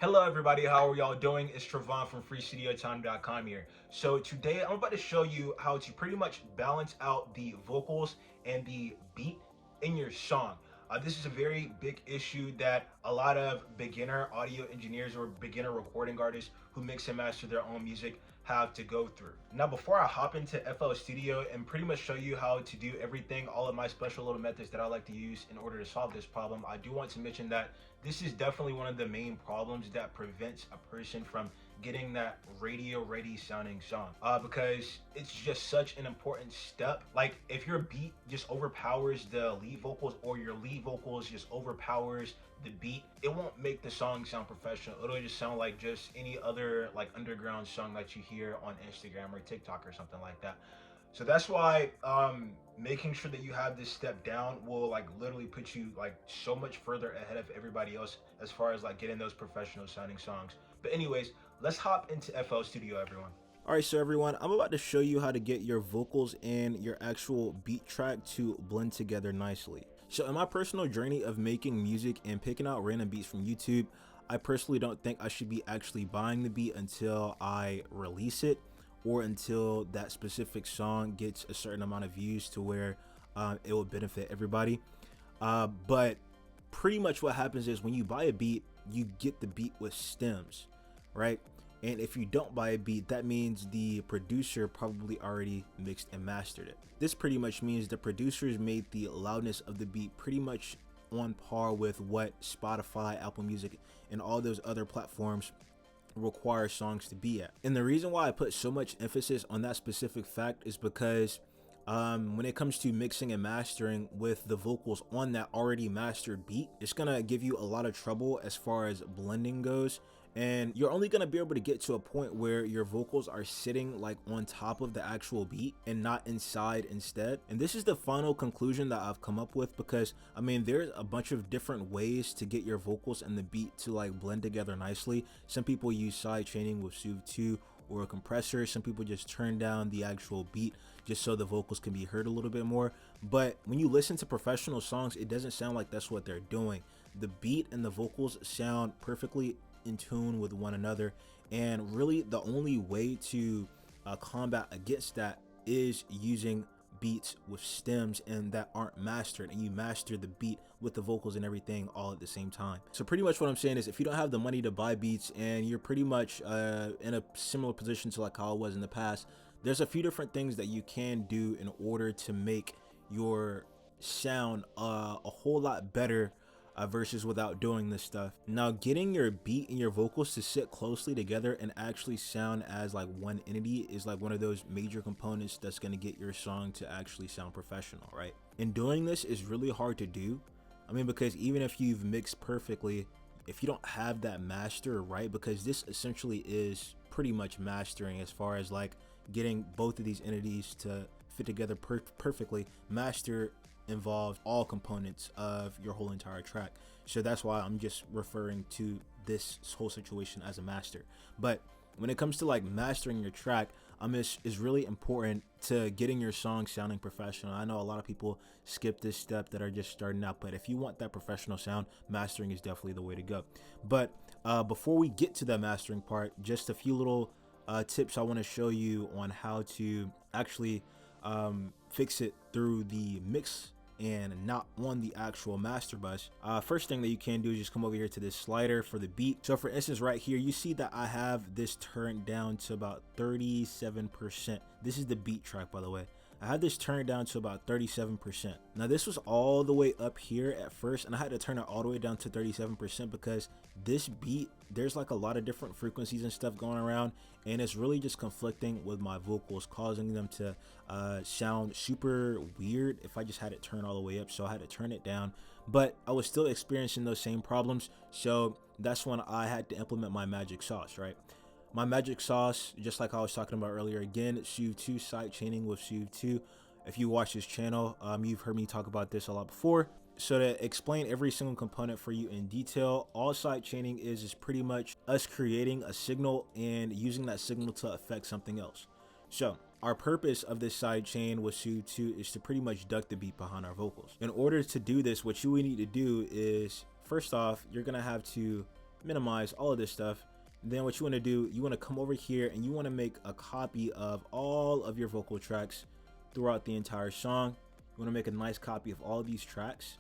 Hello everybody, how are y'all doing? It's Trevon from freesidechaining.com here. So today I'm about to show you how to pretty much balance out the vocals and the beat in your song. This is a very big issue that a lot of beginner audio engineers or beginner recording artists who mix and master their own music have to go through. Now, before I hop into FL Studio and pretty much show you how to do everything, all of my special little methods that I like to use in order to solve this problem, I do want to mention that this is definitely one of the main problems that prevents a person from getting that radio ready sounding song, because it's just such an important step. Like if your beat just overpowers the lead vocals or your lead vocals just overpowers the beat, it won't make the song sound professional. It'll just sound like just any other like underground song that you hear on Instagram or TikTok or something like that. So that's why making sure that you have this step down will like literally put you like so much further ahead of everybody else as far as like getting those professional sounding songs. But anyways, let's hop into FL Studio, everyone. Alright, so everyone, I'm about to show you how to get your vocals and your actual beat track to blend together nicely. So in my personal journey of making music and picking out random beats from YouTube, I personally don't think I should be actually buying the beat until I release it or until that specific song gets a certain amount of views to where it will benefit everybody. But pretty much what happens is when you buy a beat, you get the beat with stems, right? And if you don't buy a beat, that means the producer probably already mixed and mastered it. This pretty much means the producers made the loudness of the beat pretty much on par with what Spotify, Apple Music, and all those other platforms require songs to be at. And the reason why I put so much emphasis on that specific fact is because when it comes to mixing and mastering with the vocals on that already mastered beat, it's gonna give you a lot of trouble as far as blending goes, and you're only going to be able to get to a point where your vocals are sitting like on top of the actual beat and not inside instead. And this is the final conclusion that I've come up with, because I mean there's a bunch of different ways to get your vocals and the beat to like blend together nicely. Some people use side chaining with Soothe 2 or a compressor. Some people just turn down the actual beat just so the vocals can be heard a little bit more. But when you listen to professional songs, it doesn't sound like that's what they're doing. The beat and the vocals sound perfectly in tune with one another, and really the only way to combat against that is using beats with stems and that aren't mastered, and you master the beat with the vocals and everything all at the same time. So pretty much what I'm saying is, if you don't have the money to buy beats and you're pretty much in a similar position to like how I was in the past, there's a few different things that you can do in order to make your sound a whole lot better versus without doing this stuff. Now, getting your beat and your vocals to sit closely together and actually sound as like one entity is like one of those major components that's going to get your song to actually sound professional, right? And doing this is really hard to do. I mean, because even if you've mixed perfectly, if you don't have that master right, because this essentially is pretty much mastering as far as like getting both of these entities to fit together perfectly. Master involves all components of your whole entire track, so that's why I'm just referring to this whole situation as a master. But when it comes to like mastering your track, it's really important to getting your song sounding professional. I know a lot of people skip this step that are just starting out, but if you want that professional sound, mastering is definitely the way to go. But before we get to that mastering part, just a few little tips I want to show you on how to actually fix it through the mix and not on the actual master bus. First thing that you can do is just come over here to this slider for the beat. So for instance, right here, you see that I have this turned down to about 37%. This is the beat track, by the way. I had this turned down to about 37%. Now this was all the way up here at first, and I had to turn it all the way down to 37% because this beat, there's like a lot of different frequencies and stuff going around, and it's really just conflicting with my vocals, causing them to sound super weird if I just had it turned all the way up. So I had to turn it down, but I was still experiencing those same problems. So that's when I had to implement my magic sauce, right? My magic sauce, just like I was talking about earlier, again, Soothe 2, side chaining with Soothe 2. If you watch this channel, you've heard me talk about this a lot before. So to explain every single component for you in detail, all side chaining is pretty much us creating a signal and using that signal to affect something else. So our purpose of this side chain with Soothe 2 is to pretty much duck the beat behind our vocals. In order to do this, what you would need to do is, first off, you're gonna have to minimize all of this stuff. And then what you want to do, you want to come over here and you want to make a copy of all of your vocal tracks throughout the entire song. You want to make a nice copy of all of these tracks.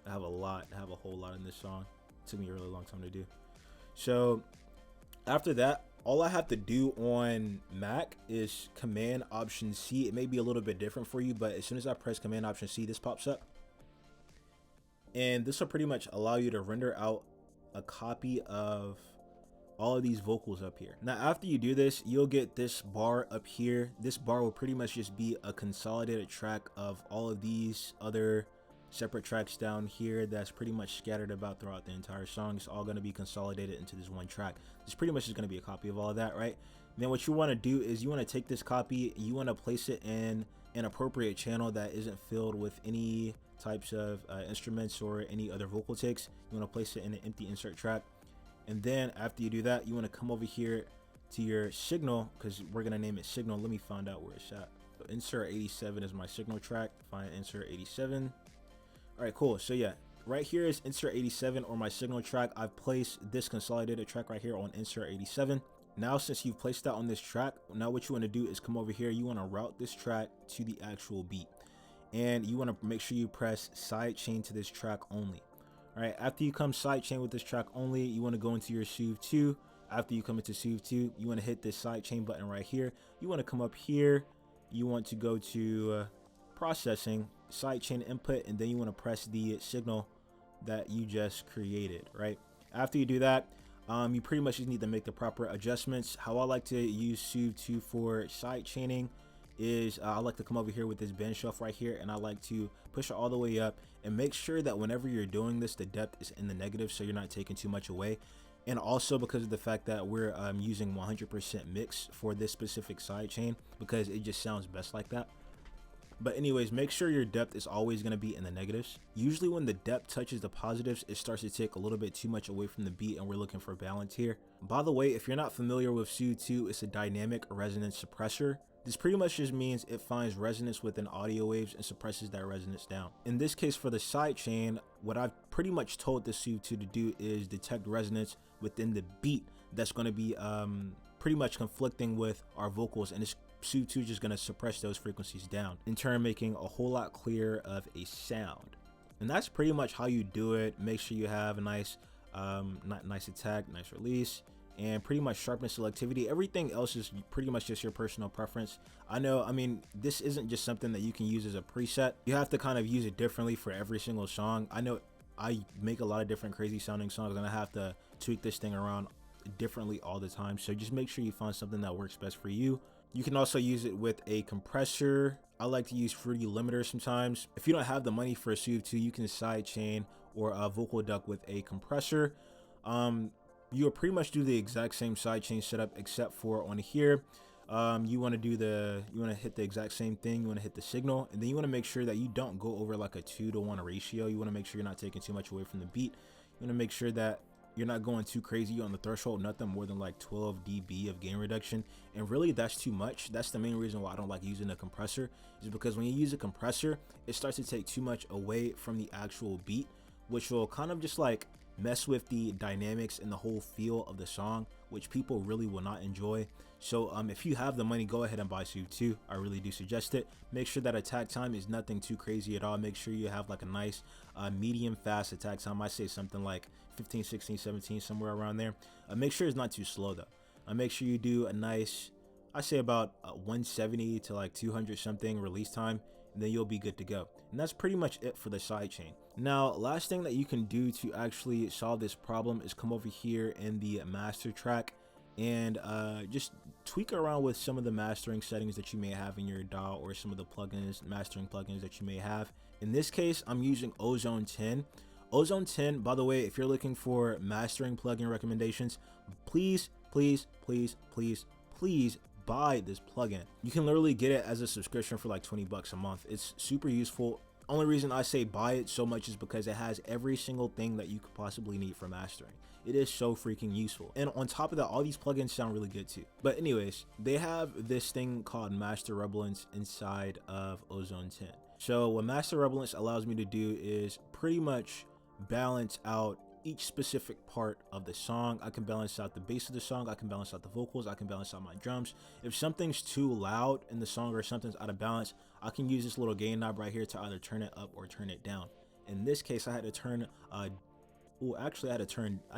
I have a whole lot in this song. It took me a really long time to do. So after that, all I have to do on Mac is Command Option C. It may be a little bit different for you, but as soon as I press Command Option C, this pops up. And this will pretty much allow you to render out a copy of all of these vocals up here. Now, after you do this, you'll get this bar up here. This bar will pretty much just be a consolidated track of all of these other separate tracks down here that's pretty much scattered about throughout the entire song. It's all going to be consolidated into this one track. This pretty much is going to be a copy of all of that, right? And then what you want to do is you want to take this copy, you want to place it in an appropriate channel that isn't filled with any types of instruments or any other vocal takes. You want to place it in an empty insert track. And then after you do that, you want to come over here to your signal, because we're going to name it signal. Let me find out where it's at. So insert 87 is my signal track. Find insert 87. All right, cool. So yeah, right here is insert 87 or my signal track. I've placed this consolidated track right here on insert 87. Now, since you've placed that on this track, now what you want to do is come over here. You want to route this track to the actual beat, and you want to make sure you press sidechain to this track only. All right, after you come sidechain with this track only, you want to go into your Soothe 2. After you come into Soothe 2, you want to hit this sidechain button right here. You want to come up here. You want to go to processing, sidechain input, and then you want to press the signal that you just created, right? After you do that, you pretty much just need to make the proper adjustments. How I like to use Soothe 2 for sidechaining is I like to come over here with this bend shelf right here, and I like to push it all the way up and make sure that whenever you're doing this, the depth is in the negative, so you're not taking too much away. And also because of the fact that we're using 100% mix for this specific sidechain, because it just sounds best like that. But anyways, make sure your depth is always going to be in the negatives. Usually when the depth touches the positives, it starts to take a little bit too much away from the beat, and we're looking for balance here. By the way, if you're not familiar with Soothe 2, it's a dynamic resonance suppressor. This pretty much just means it finds resonance within audio waves and suppresses that resonance down. In this case, for the sidechain, what I've pretty much told the Soothe 2 to do is detect resonance within the beat that's going to be pretty much conflicting with our vocals, and it's Soothe 2 just going to suppress those frequencies down, in turn making a whole lot clearer of a sound. And that's pretty much how you do it. Make sure you have a nice nice attack, nice release, and pretty much sharpness, selectivity. Everything else is pretty much just your personal preference. I mean, this isn't just something that you can use as a preset. You have to kind of use it differently for every single song. I know I make a lot of different crazy sounding songs, and I have to tweak this thing around differently all the time. So just make sure you find something that works best for you. You can also use it with a compressor. I like to use Fruity Limiter sometimes. If you don't have the money for a Soothe 2, you can sidechain or a vocal duct with a compressor. You'll pretty much do the exact same sidechain setup, except for on here, you want to hit the exact same thing. You want to hit the signal, and then you want to make sure that you don't go over like a 2-to-1 ratio. You want to make sure you're not taking too much away from the beat. You want to make sure that you're not going too crazy on the threshold, nothing more than like 12 dB of gain reduction. And really, that's too much. That's the main reason why I don't like using a compressor, is because when you use a compressor, it starts to take too much away from the actual beat, which will kind of just like mess with the dynamics and the whole feel of the song, which people really will not enjoy. So if you have the money, go ahead and buy Soothe 2. I really do suggest it. Make sure that attack time is nothing too crazy at all. Make sure you have like a nice medium fast attack time. I say something like 15, 16, 17, somewhere around there. Make sure it's not too slow though. Make sure you do a nice, I say about 170 to like 200 something release time, and then you'll be good to go. And that's pretty much it for the sidechain. Now, last thing that you can do to actually solve this problem is come over here in the master track and just tweak around with some of the mastering settings that you may have in your DAW, or some of the plugins, mastering plugins that you may have. In this case, I'm using Ozone 10. Ozone 10, by the way, if you're looking for mastering plugin recommendations, please buy this plugin. You can literally get it as a subscription for like 20 bucks a month. It's super useful. Only reason I say buy it so much is because it has every single thing that you could possibly need for mastering. It is so freaking useful. And on top of that, all these plugins sound really good too. But anyways, they have this thing called Master Relevance inside of Ozone 10. So what Master Relevance allows me to do is pretty much balance out each specific part of the song. I can balance out the bass of the song, I can balance out the vocals, I can balance out my drums. If something's too loud in the song or something's out of balance, I can use this little gain knob right here to either turn it up or turn it down. In this case, I had to turn I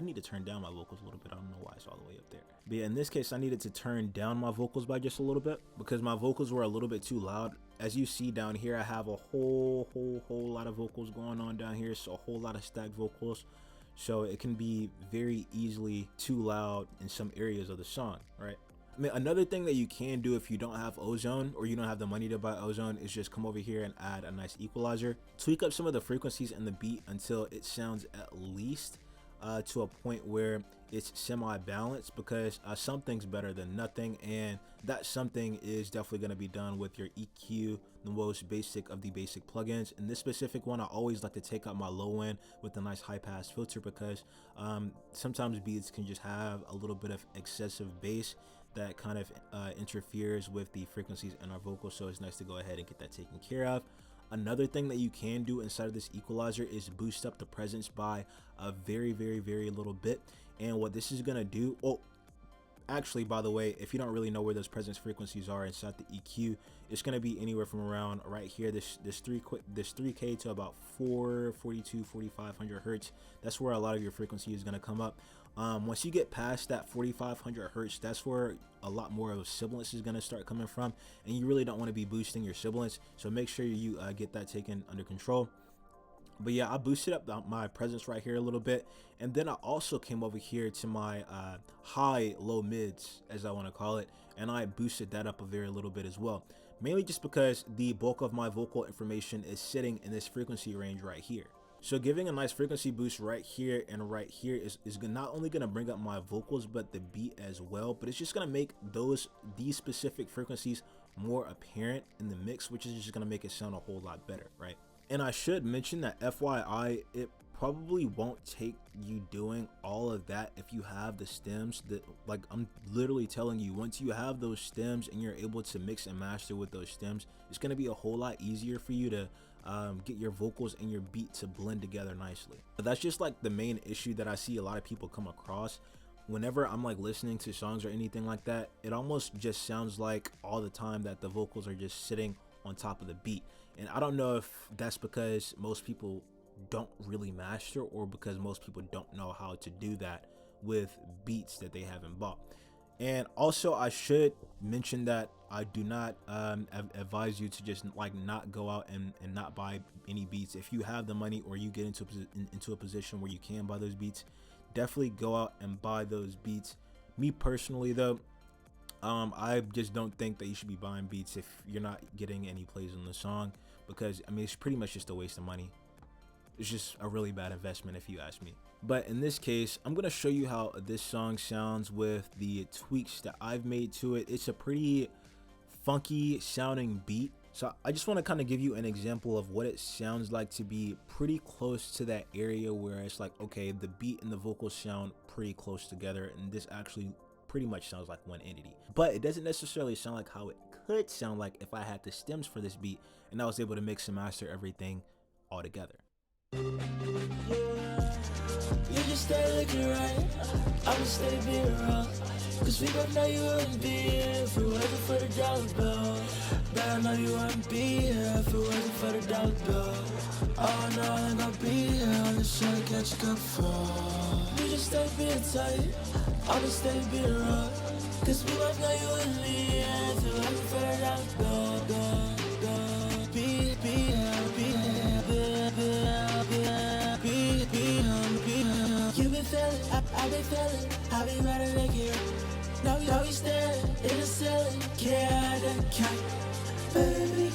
need to turn down my vocals a little bit. I don't know why it's all the way up there. But yeah, in this case, I needed to turn down my vocals by just a little bit because my vocals were a little bit too loud. As you see down here, I have a whole lot of vocals going on down here. So a whole lot of stacked vocals. So it can be very easily too loud in some areas of the song, right? I mean, another thing that you can do if you don't have ozone or you don't have the money to buy ozone is just come over here and add a nice equalizer. Tweak up some of the frequencies in the beat until it sounds at least to a point where it's semi-balanced, because something's better than nothing, and that something is definitely going to be done with your EQ, the most basic of the basic plugins. In this specific one, I always like to take out my low end with a nice high pass filter, because sometimes beats can just have a little bit of excessive bass that kind of interferes with the frequencies in our vocals, so it's nice to go ahead and get that taken care of. Another thing that you can do inside of this equalizer is boost up the presence by a very little bit. And what this is gonna do, actually, by the way, if you don't really know where those presence frequencies are inside the EQ, it's going to be anywhere from around right here, this 3K to about 4,500 hertz. That's where a lot of your frequency is going to come up. Once you get past that 4,500 hertz, that's where a lot more of sibilance is going to start coming from, and you really don't want to be boosting your sibilance, so make sure you get that taken under control. But yeah, I boosted up my presence right here a little bit, and then I also came over here to my high low mids, as I want to call it, and I boosted that up a very little bit as well, mainly just because the bulk of my vocal information is sitting in this frequency range right here. So giving a nice frequency boost right here and right here is not only going to bring up my vocals but the beat as well, but it's just going to make these specific frequencies more apparent in the mix, which is just going to make it sound a whole lot better, right? And I should mention that FYI, it probably won't take you doing all of that if you have the stems. That, like, I'm literally telling you, once you have those stems and you're able to mix and master with those stems, it's going to be a whole lot easier for you to get your vocals and your beat to blend together nicely. But that's just like the main issue that I see a lot of people come across. Whenever I'm like listening to songs or anything like that, it almost just sounds like all the time that the vocals are just sitting on top of the beat. And I don't know if that's because most people don't really master, or because most people don't know how to do that with beats that they haven't bought. And also, I should mention that I do not advise you to just like not go out and not buy any beats. If you have the money, or you get into a position where you can buy those beats, definitely go out and buy those beats. Me personally though, I just don't think that you should be buying beats if you're not getting any plays on the song, because I mean, it's pretty much just a waste of money. It's just a really bad investment if you ask me. But in this case, I'm going to show you how this song sounds with the tweaks that I've made to it. It's a pretty funky sounding beat. So I just want to kind of give you an example of what it sounds like to be pretty close to that area where it's like, okay, the beat and the vocals sound pretty close together, and this actually pretty much sounds like one entity. But it doesn't necessarily sound like how it could sound like if I had the stems for this beat and I was able to mix and master everything all together. You just stay looking right, I'ma stay being wrong. Cause we both know you wouldn't be here if it wasn't for the dollar bill. But I know you wouldn't be here if it wasn't for the dollar bill. Oh no, I ain't gonna be here unless I catch a cup fall. You just stay being tight, I'ma stay being wrong. Cause we both know you wouldn't be here if it wasn't for the dollar bill. Be here, be here, be here. You've been feeling, I've been feeling, I've been ready to make it. Now we staring in the ceiling, baby.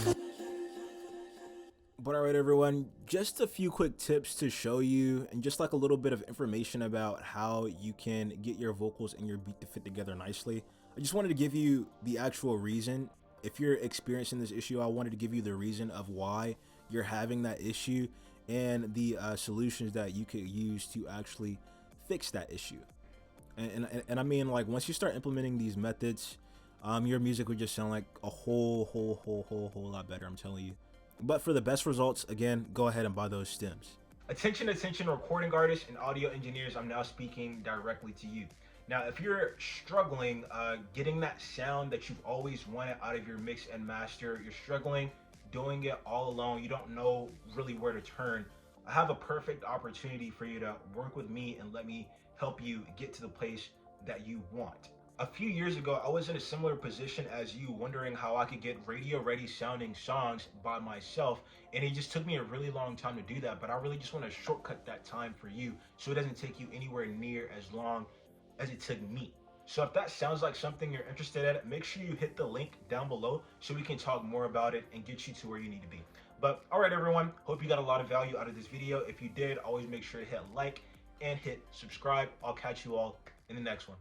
But alright everyone, just a few quick tips to show you, and just like a little bit of information about how you can get your vocals and your beat to fit together nicely. I just wanted to give you the actual reason. If you're experiencing this issue, I wanted to give you the reason of why you're having that issue, and the solutions that you could use to actually fix that issue. And I mean, like, once you start implementing these methods, your music would just sound like a whole lot better, I'm telling you. But for the best results, again, go ahead and buy those stems. Attention, attention, recording artists and audio engineers, I'm now speaking directly to you. Now, if you're struggling getting that sound that you've always wanted out of your mix and master, you're struggling doing it all alone, you don't know really where to turn, I have a perfect opportunity for you to work with me and let me help you get to the place that you want. A few years ago, I was in a similar position as you, wondering how I could get radio ready sounding songs by myself. And it just took me a really long time to do that. But I really just want to shortcut that time for you so it doesn't take you anywhere near as long as it took me. So if that sounds like something you're interested in, make sure you hit the link down below so we can talk more about it and get you to where you need to be. But all right, everyone, hope you got a lot of value out of this video. If you did, always make sure to hit like and hit subscribe. I'll catch you all in the next one.